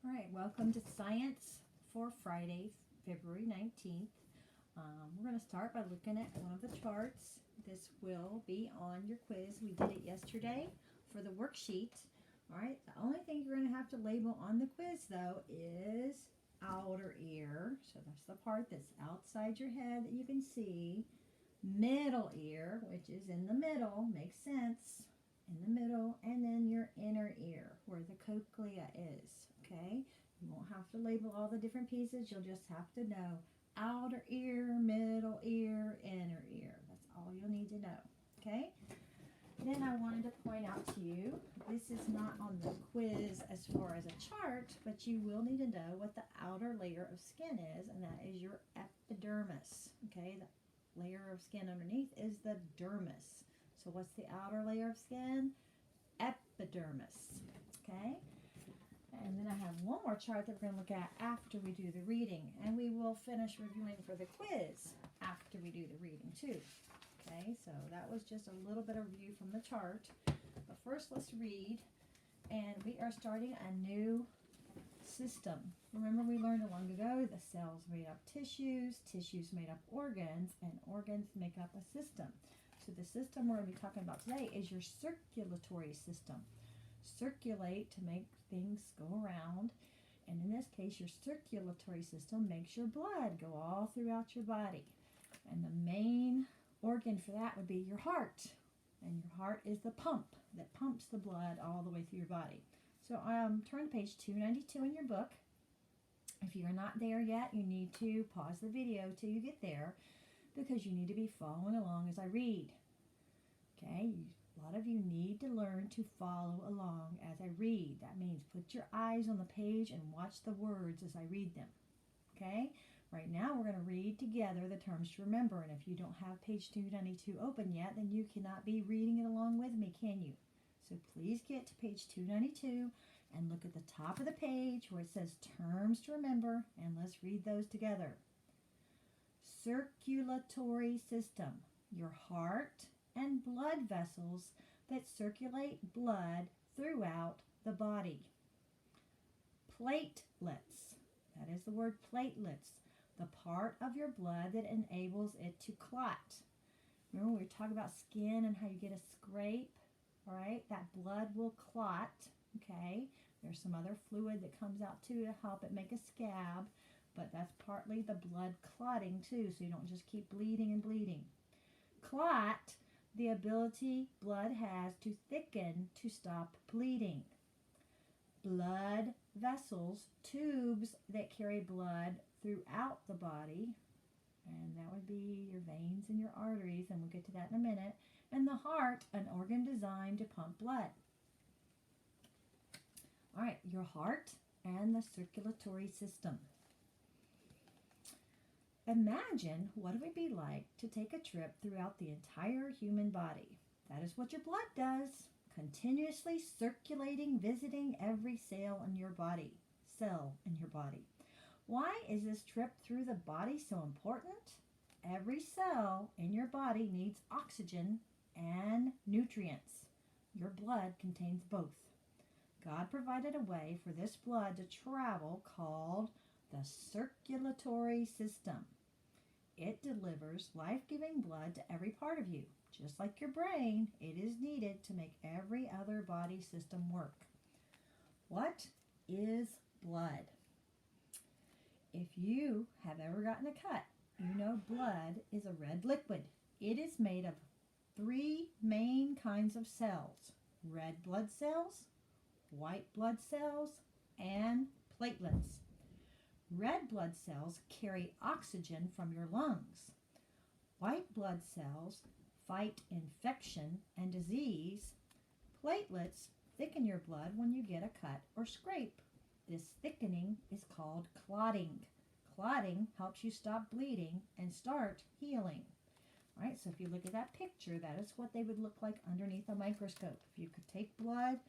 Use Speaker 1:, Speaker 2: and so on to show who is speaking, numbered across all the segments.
Speaker 1: All right, welcome to Science for Friday, February 19th. We're going to start by looking at one of the charts. This will be on your quiz. We did it yesterday for the worksheet. All right, the only thing you're going to have to label on the quiz, though, is outer ear. So that's the part that's outside your head that you can see. Middle ear, which is in the middle, makes sense, in the middle, and then your inner ear, where the cochlea is. Okay, you won't have to label all the different pieces. You'll just have to know outer ear, middle ear, inner ear. That's all you'll need to know. Okay, then I wanted to point out to you, this is not on the quiz as far as a chart, but you will need to know what the outer layer of skin is, and that is your epidermis. Okay, the layer of skin underneath is the dermis. So what's the outer layer of skin? Epidermis. Okay, and then I have one more chart that we're going to look at after we do the reading, and we will finish reviewing for the quiz after we do the reading too. Okay, so that was just a little bit of review from the chart, but first let's read, and we are starting a new system. Remember, we learned long ago the cells made up tissues, tissues made up organs, and organs make up a system. So the system we're going to be talking about today is your circulatory system. Circulate to make things go around, and in this case your circulatory system makes your blood go all throughout your body, and the main organ for that would be your heart, and your heart is the pump that pumps the blood all the way through your body. So turn to page 292 in your book. If you're not there yet, you need to pause the video till you get there, because you need to be following along as I read. Okay, a lot of you need to learn to follow along as I read. That means put your eyes on the page and watch the words as I read them. Okay, right now we're going to read together the terms to remember, and if you don't have page 292 open yet, then you cannot be reading it along with me, can you? So please get to page 292 and look at the top of the page where it says terms to remember, and let's read those together. Circulatory system, your heart and blood vessels that circulate blood throughout the body. Platelets, that is the word platelets, the part of your blood that enables it to clot. Remember, we were talking about skin and how you get a scrape, all right? That blood will clot, okay? There's some other fluid that comes out too to help it make a scab, but that's partly the blood clotting too, so you don't just keep bleeding and bleeding. Clot, the ability blood has to thicken to stop bleeding. Blood vessels, tubes that carry blood throughout the body, and that would be your veins and your arteries, and we'll get to that in a minute. And the heart, an organ designed to pump blood. All right, your heart and the circulatory system. Imagine what it would be like to take a trip throughout the entire human body. That is what your blood does, continuously circulating, visiting every cell in your body. Why is this trip through the body so important? Every cell in your body needs oxygen and nutrients. Your blood contains both. God provided a way for this blood to travel called the circulatory system. It delivers life-giving blood to every part of you. Just like your brain, it is needed to make every other body system work. What is blood? If you have ever gotten a cut, you know blood is a red liquid. It is made of three main kinds of cells: red blood cells, white blood cells, and platelets. Red blood cells carry oxygen from your lungs. White blood cells fight infection and disease. Platelets thicken your blood when you get a cut or scrape. This thickening is called clotting. Clotting helps you stop bleeding and start healing. All right, so if you look at that picture, that is what they would look like underneath a microscope. If you could take blood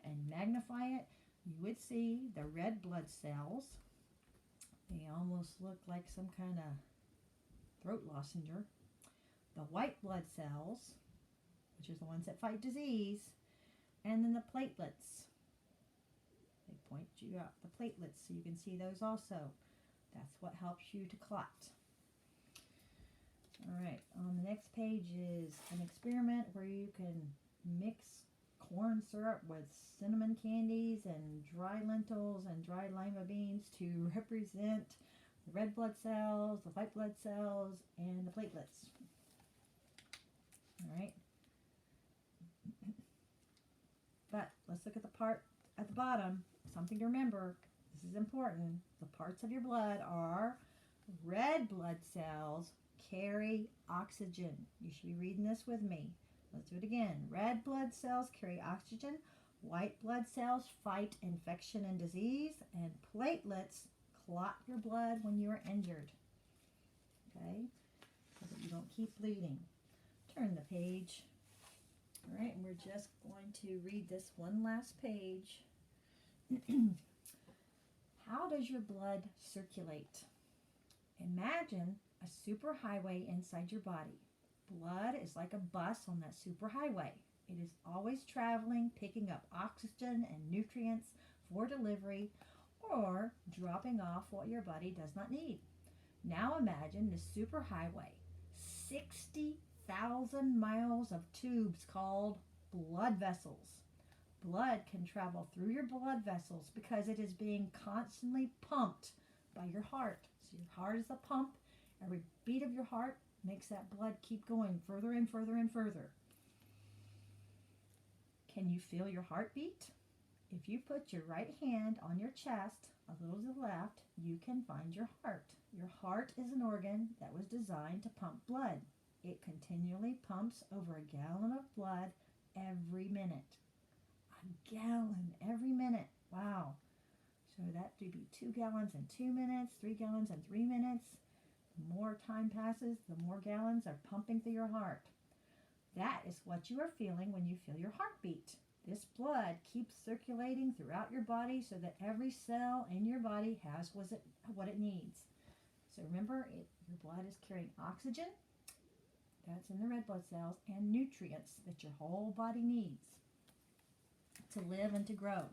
Speaker 1: and magnify it, you would see the red blood cells. They almost look like some kind of throat lozenger. The white blood cells, which is the ones that fight disease, and then the platelets. They point you out the platelets so you can see those also. That's what helps you to clot. All right, on the next page is an experiment where you can mix corn syrup with cinnamon candies and dry lentils and dried lima beans to represent the red blood cells, the white blood cells, and the platelets. All right. But let's look at the part at the bottom. Something to remember. This is important. The parts of your blood are red blood cells carry oxygen. You should be reading this with me. Let's do it again. Red blood cells carry oxygen. White blood cells fight infection and disease. And platelets clot your blood when you are injured. Okay? So that you don't keep bleeding. Turn the page. All right, and we're just going to read this one last page. How does your blood circulate? Imagine a superhighway inside your body. Blood is like a bus on that superhighway. It is always traveling, picking up oxygen and nutrients for delivery or dropping off what your body does not need. Now imagine the superhighway. 60,000 miles of tubes called blood vessels. Blood can travel through your blood vessels because it is being constantly pumped by your heart. So your heart is the pump. Every beat of your heart makes that blood keep going further and further and further. Can you feel your heartbeat? If you put your right hand on your chest, a little to the left, you can find your heart. Your heart is an organ that was designed to pump blood. It continually pumps over a gallon of blood every minute. A gallon every minute. Wow. So that would be 2 gallons in 2 minutes, 3 gallons in 3 minutes. The more time passes, the more gallons are pumping through your heart. That is what you are feeling when you feel your heartbeat. This blood keeps circulating throughout your body so that every cell in your body has what it needs. So remember, your blood is carrying oxygen, that's in the red blood cells, and nutrients that your whole body needs to live and to grow.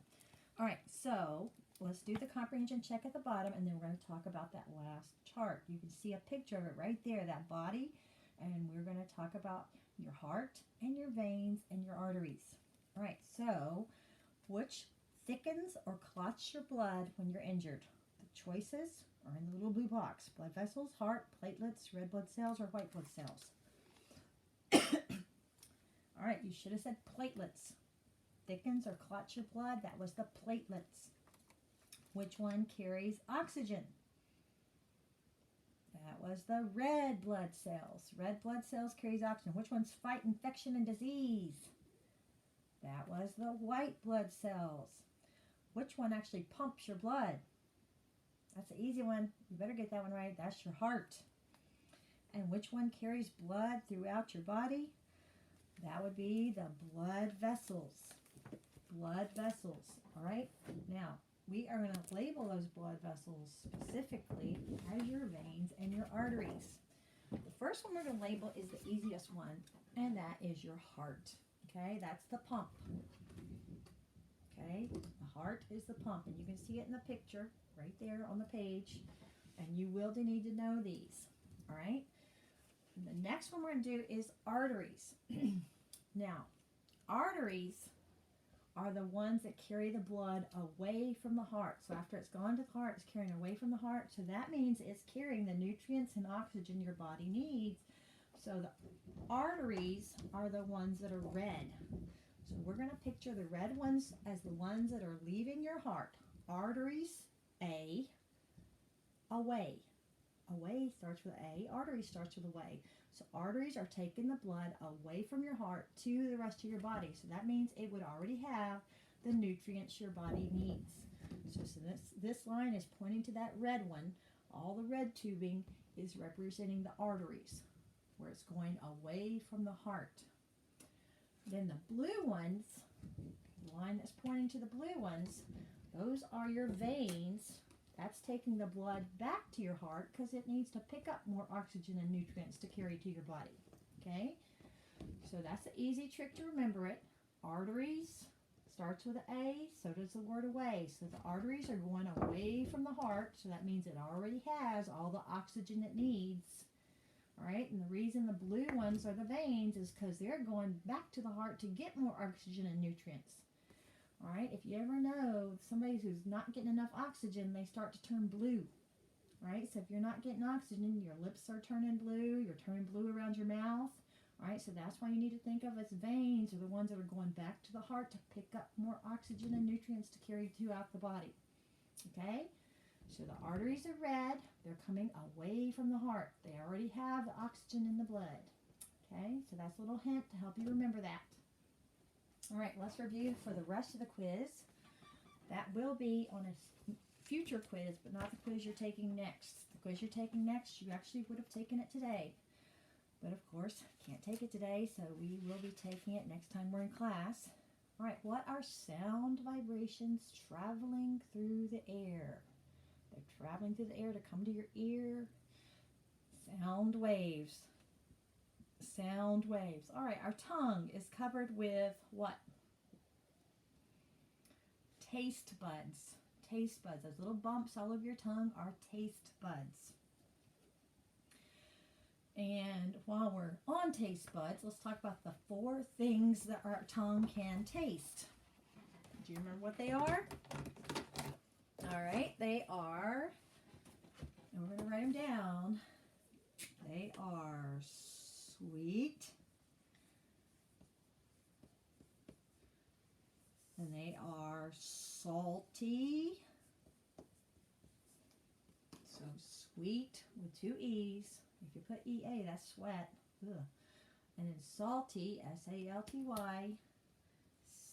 Speaker 1: All right, so let's do the comprehension check at the bottom, and then we're going to talk about that last chart. You can see a picture of it right there, that body, and we're going to talk about your heart and your veins and your arteries. All right, so which thickens or clots your blood when you're injured? The choices are in the little blue box. Blood vessels, heart, platelets, red blood cells, or white blood cells. All right, you should have said platelets. Thickens or clots your blood, that was the platelets. Which one carries oxygen? That was the red blood cells. Red blood cells carries oxygen. Which ones fight infection and disease? That was the white blood cells. Which one actually pumps your blood? That's an easy one. You better get that one right. That's your heart. And which one carries blood throughout your body? That would be the blood vessels. Blood vessels. All right? Now, we are going to label those blood vessels specifically as your veins and your arteries. The first one we're going to label is the easiest one, and that is your heart. Okay? That's the pump. Okay? The heart is the pump, and you can see it in the picture right there on the page, and you will need to know these. All right? The next one we're going to do is arteries. Now, arteries are the ones that carry the blood away from the heart. So after it's gone to the heart, it's carrying away from the heart. So that means it's carrying the nutrients and oxygen your body needs. So the arteries are the ones that are red. So we're going to picture the red ones as the ones that are leaving your heart. Arteries, A, away. Away starts with A. Artery starts with away. So arteries are taking the blood away from your heart to the rest of your body. So that means it would already have the nutrients your body needs. So this line is pointing to that red one. All the red tubing is representing the arteries, where it's going away from the heart. Then the blue ones, the line that's pointing to the blue ones, those are your veins. That's taking the blood back to your heart because it needs to pick up more oxygen and nutrients to carry to your body. Okay? So that's an easy trick to remember it. Arteries starts with an A, so does the word away. So the arteries are going away from the heart, so that means it already has all the oxygen it needs. All right, and the reason the blue ones are the veins is because they're going back to the heart to get more oxygen and nutrients. All right, if you ever know somebody who's not getting enough oxygen, they start to turn blue. All right, so if you're not getting oxygen, your lips are turning blue, you're turning blue around your mouth. All right, so that's why you need to think of as veins are the ones that are going back to the heart to pick up more oxygen and nutrients to carry throughout the body. Okay, so the arteries are red. They're coming away from the heart. They already have the oxygen in the blood. Okay, so that's a little hint to help you remember that. All right, let's review for the rest of the quiz. That will be on a future quiz, but not the quiz you're taking next. The quiz you're taking next, you actually would have taken it today. But of course, can't take it today, so we will be taking it next time we're in class. All right, what are sound vibrations traveling through the air? They're traveling through the air to come to your ear. Sound waves. Sound waves. All right, our tongue is covered with what? Taste buds. Taste buds. Those little bumps all over your tongue are taste buds. And while we're on taste buds, let's talk about the 4 things that our tongue can taste. Do you remember what they are? All right, they are, and we're going to write them down. They are sweet, and they are salty. So sweet with 2 E's. If you put EA, that's sweat. Ugh. And then salty, S-A-L-T-Y.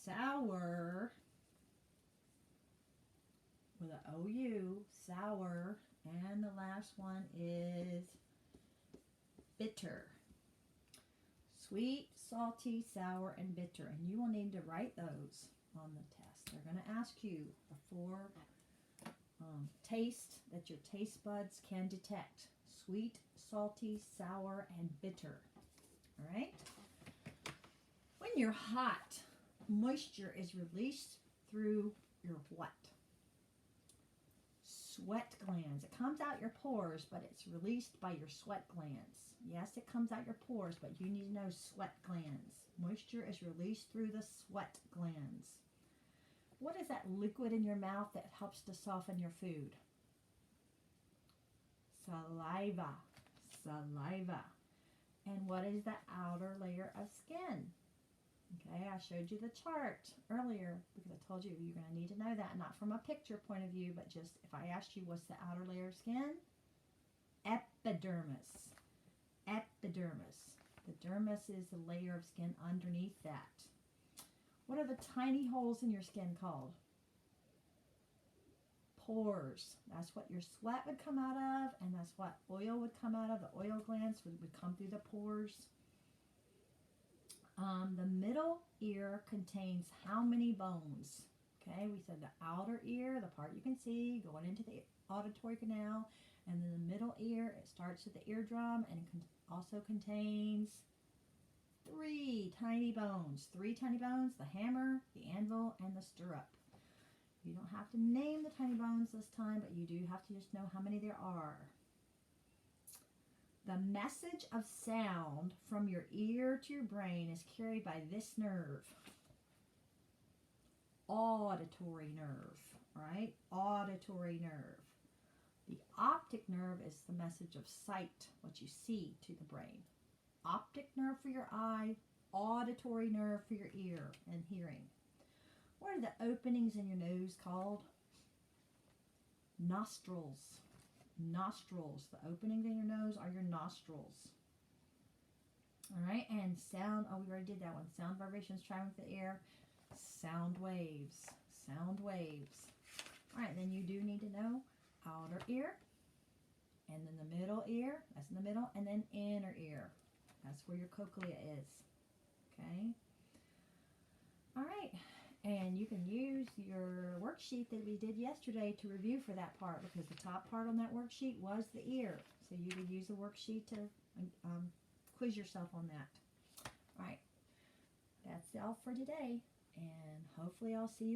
Speaker 1: Sour, with an O-U, sour. And the last one is bitter. Sweet, salty, sour, and bitter. And you will need to write those on the test. They're going to ask you the 4 taste that your taste buds can detect. Sweet, salty, sour, and bitter. All right? When you're hot, moisture is released through your what? Sweat glands. It comes out your pores, but it's released by your sweat glands. Yes, it comes out your pores, but you need to know sweat glands. Moisture is released through the sweat glands. What is that liquid in your mouth that helps to soften your food? Saliva. Saliva. And what is the outer layer of skin? Okay, I showed you the chart earlier because I told you you're going to need to know that, not from a picture point of view, but just if I asked you what's the outer layer of skin? Epidermis. Epidermis. The dermis is the layer of skin underneath that. What are the tiny holes in your skin called? Pores. That's what your sweat would come out of, and that's what oil would come out of. The oil glands would come through the pores. The middle ear contains how many bones? Okay, we said the outer ear, the part you can see going into the auditory canal, and then the middle ear, it starts at the eardrum, and it also contains 3 tiny bones. 3 tiny bones, the hammer, the anvil, and the stirrup. You don't have to name the tiny bones this time, but you do have to just know how many there are. The message of sound from your ear to your brain is carried by this nerve. Auditory nerve, right? Auditory nerve. The optic nerve is the message of sight, what you see, to the brain. Optic nerve for your eye, auditory nerve for your ear and hearing. What are the openings in your nose called? Nostrils. Nostrils. The openings in your nose are your nostrils. All right, and sound, oh, we already did that one. Sound vibrations traveling through the air. Sound waves. Sound waves. All right, then you do need to know outer ear, and then the middle ear, that's in the middle, and then inner ear. That's where your cochlea is. Okay? All right. And you can use your worksheet that we did yesterday to review for that part, because the top part on that worksheet was the ear. So you could use the worksheet to quiz yourself on that. All right. That's all for today. and hopefully I'll see you